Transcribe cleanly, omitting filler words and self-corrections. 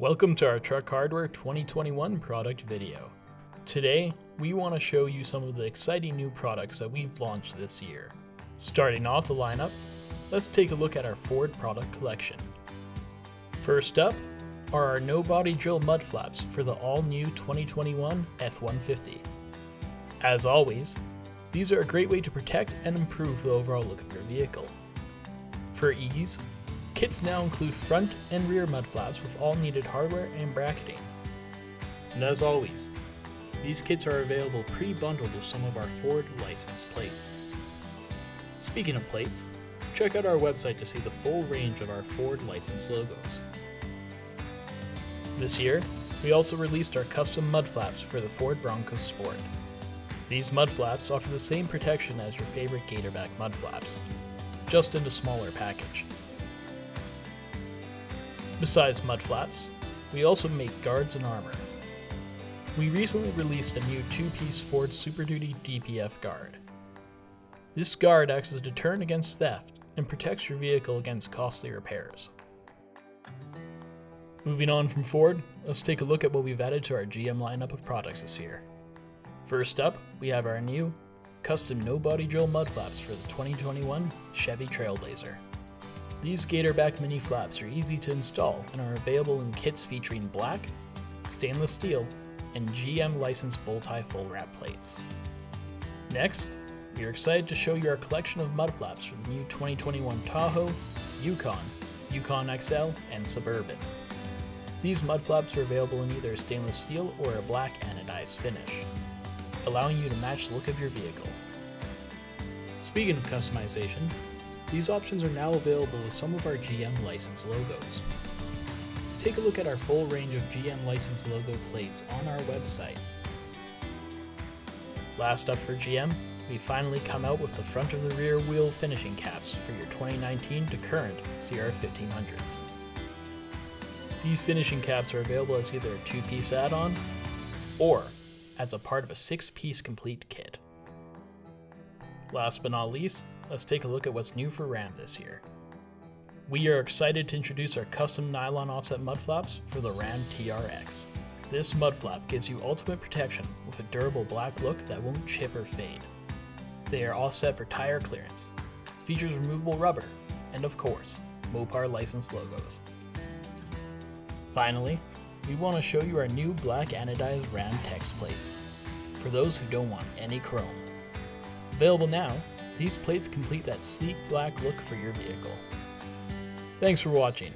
Welcome to our Truck Hardware 2021 product video. Today, we want to show you some of the exciting new products that we've launched this year. Starting off the lineup, let's take a look at our Ford product collection. First up are our no-body drill mud flaps for the all-new 2021 F-150. As always, these are a great way to protect and improve the overall look of your vehicle. For ease, kits now include front and rear mud flaps with all needed hardware and bracketing. And as always, these kits are available pre-bundled with some of our Ford license plates. Speaking of plates, check out our website to see the full range of our Ford license logos. This year, we also released our custom mud flaps for the Ford Bronco Sport. These mud flaps offer the same protection as your favorite Gatorback mud flaps, just in a smaller package. Besides mud flaps, we also make guards and armor. We recently released a new two-piece Ford Super Duty DPF guard. This guard acts as a deterrent against theft and protects your vehicle against costly repairs. Moving on from Ford, let's take a look at what we've added to our GM lineup of products this year. First up, we have our new custom no-body drill mud flaps for the 2021 Chevy Trailblazer. These Gatorback mini flaps are easy to install and are available in kits featuring black, stainless steel, and GM licensed bow-tie full wrap plates. Next, we are excited to show you our collection of mud flaps for the new 2021 Tahoe, Yukon, Yukon XL, and Suburban. These mud flaps are available in either stainless steel or a black anodized finish, allowing you to match the look of your vehicle. Speaking of customization, these options are now available with some of our GM license logos. Take a look at our full range of GM license logo plates on our website. Last up for GM, we finally come out with the front of the rear wheel finishing caps for your 2019 to current CR1500s. These finishing caps are available as either a two-piece add-on or as a part of a six-piece complete kit. Last but not least, let's take a look at what's new for Ram this year. We are excited to introduce our custom nylon offset mud flaps for the Ram TRX. This mud flap gives you ultimate protection with a durable black look that won't chip or fade. They are all set for tire clearance, features removable rubber, and of course, Mopar licensed logos. Finally, we want to show you our new black anodized Ram text plates, for those who don't want any chrome. Available now, these plates complete that sleek black look for your vehicle. Thanks for watching.